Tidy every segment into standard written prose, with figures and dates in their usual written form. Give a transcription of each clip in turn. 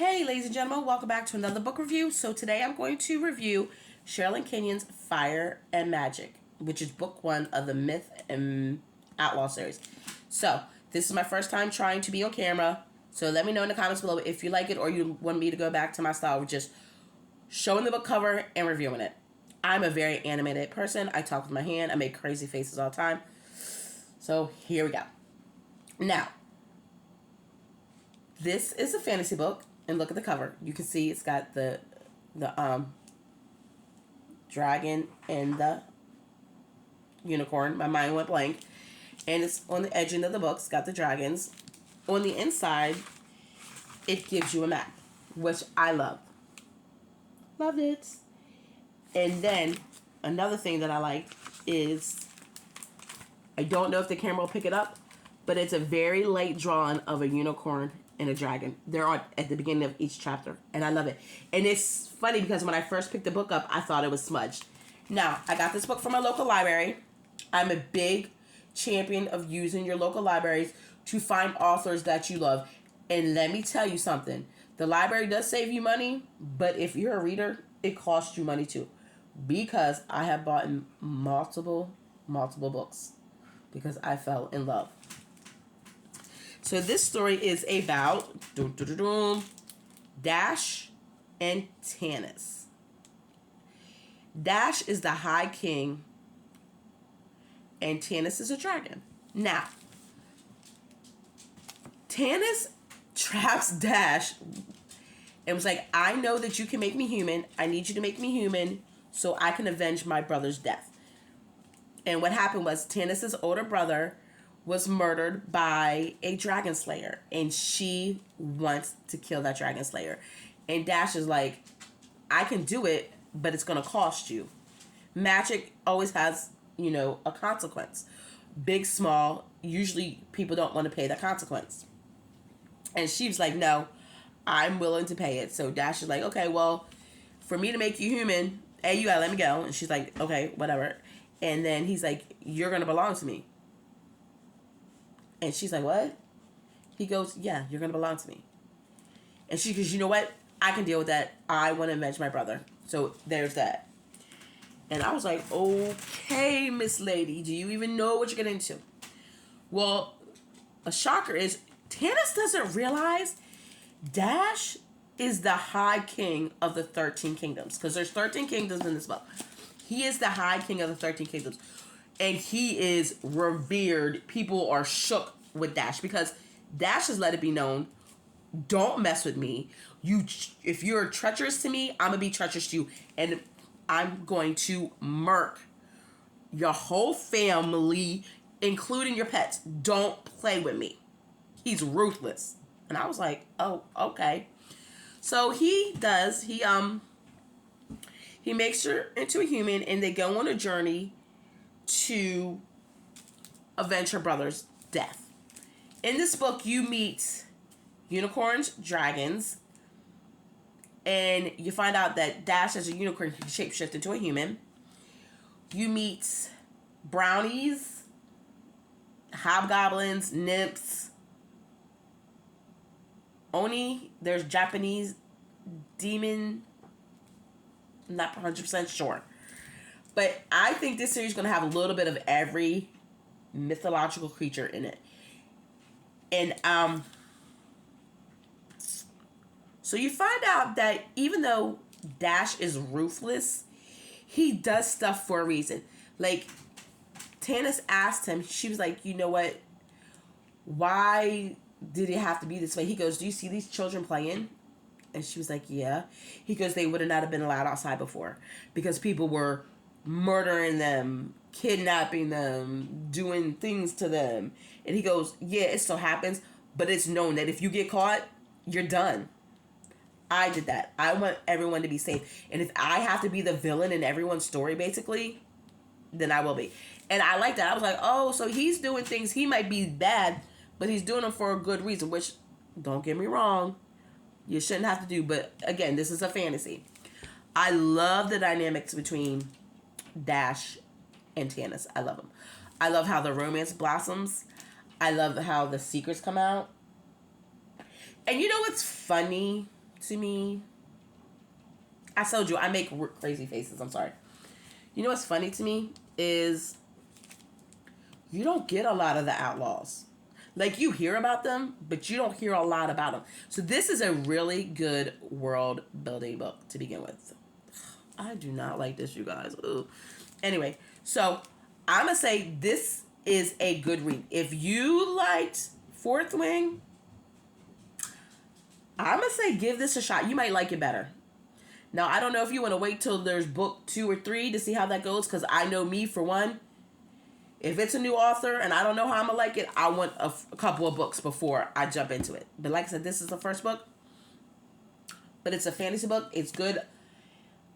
Hey, ladies and gentlemen, welcome back to another book review. So today I'm going to review Sherilyn Kenyon's Fire and Magic, which is book one of the Myth and Outlaw series. So this is my first time trying to be on camera. So let me know in the comments below if you like it or you want me to go back to my style of just showing the book cover and reviewing it. I'm a very animated person. I talk with my hand. I make crazy faces all the time. So here we go. Now, this is a fantasy book. And look at the cover. You can see it's got the dragon and the unicorn. My mind went blank. And it's on the edging of the book. It's got the dragons. On the inside, it gives you a map, which I love. Loved it. And then another thing that I like is, I don't know if the camera will pick it up, but it's a very late drawing of a unicorn and a dragon. They're on at the beginning of each chapter, and I love it. And it's funny because when I first picked the book up, I thought it was smudged. Now, I got this book from my local library. I'm a big champion of using your local libraries to find authors that you love. And let me tell you something. The library does save you money, but if you're a reader, it costs you money too. Because I have bought multiple books because I fell in love. So this story is about Dash and Tanis. Dash is the High King and Tanis is a dragon. Now, Tanis traps Dash and was like, I know that you can make me human. I need you to make me human so I can avenge my brother's death. And what happened was Tanis's older brother was murdered by a dragon slayer, and she wants to kill that dragon slayer. And Dash is like, I can do it, but it's going to cost you. Magic always has, a consequence. Big, small, usually people don't want to pay the consequence. And she was like, no, I'm willing to pay it. So Dash is like, okay, well, for me to make you human, hey, you gotta let me go. And she's like, okay, whatever. And then he's like, you're going to belong to me. And she's like, what? He goes, yeah, you're going to belong to me. And she goes, you know what? I can deal with that. I want to avenge my brother. So there's that. And I was like, okay, Miss Lady, do you even know what you're getting into? Well, a shocker is Tanis doesn't realize Dash is the High King of the 13 Kingdoms. Because there's 13 kingdoms in this book. He is the High King of the 13 Kingdoms. And he is revered. People are shook with Dash because Dash has let it be known, don't mess with me. If you're treacherous to me, I'm going to be treacherous to you. And I'm going to murk your whole family, including your pets. Don't play with me. He's ruthless. And I was like, oh, okay. So he does. He makes her into a human, and they go on a journey to avenge her brother's death. In this book, you meet unicorns, dragons, and you find out that Dash as a unicorn can shapeshift into a human. You meet brownies, hobgoblins, nymphs, oni. There's Japanese demon. I'm not 100% sure. But I think this series is going to have a little bit of every mythological creature in it. And so you find out that even though Dash is ruthless, he does stuff for a reason. Like, Tanis asked him, she was like, you know what? Why did it have to be this way? He goes, do you see these children playing? And she was like, yeah. He goes, they would not have been allowed outside before because people were murdering them, kidnapping them, doing things to them. And he goes, yeah, it still happens, but it's known that if you get caught, you're done. I did that. I want everyone to be safe. And if I have to be the villain in everyone's story, basically, then I will be. And I like that. I was like, oh, so he's doing things, he might be bad, but he's doing them for a good reason, which, don't get me wrong, you shouldn't have to do. But again, this is a fantasy. I love the dynamics between Dash and Tanis. I love them. I love how the romance blossoms. I love how the secrets come out. And you know what's funny? to me, I told you, I make crazy faces. I'm sorry. You know what's funny to me is you don't get a lot of the outlaws. Like, you hear about them, but you don't hear a lot about them. So this is a really good world building book to begin with. I do not like this, you guys. Ugh. Anyway, so I'm going to say this is a good read. If you liked Fourth Wing, I'm going to say give this a shot. You might like it better. Now, I don't know if you want to wait till there's book 2 or 3 to see how that goes, because I know me, for one, if it's a new author and I don't know how I'm going to like it, I want a couple of books before I jump into it. But like I said, this is the first book. But it's a fantasy book. It's good.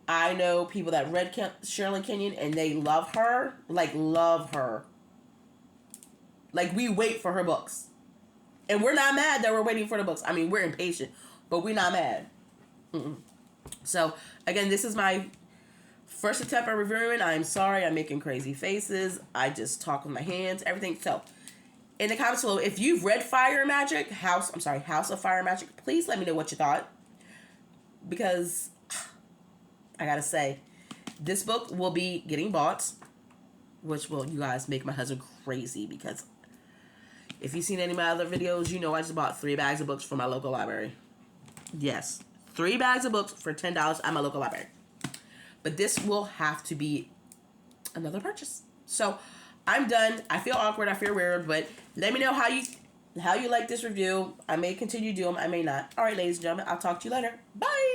I know people that read Sherilyn Kenyon and they love her. Like, love her. Like, we wait for her books. And we're not mad that we're waiting for the books. I mean, we're impatient, but we're not mad. So, again, this is my first attempt at reviewing. I'm sorry, I'm making crazy faces. I just talk with my hands, everything. So, in the comments below, if you've read House of Fire and Magic, please let me know what you thought. Because, I gotta say, this book will be getting bought, which will, you guys, make my husband crazy. Because if you've seen any of my other videos, you know I just bought 3 bags of books from my local library. Yes, 3 bags of books for $10 at my local library. But this will have to be another purchase. So, I'm done. I feel awkward. I feel weird. But let me know how you like this review. I may continue doing them. I may not. All right, ladies and gentlemen. I'll talk to you later. Bye.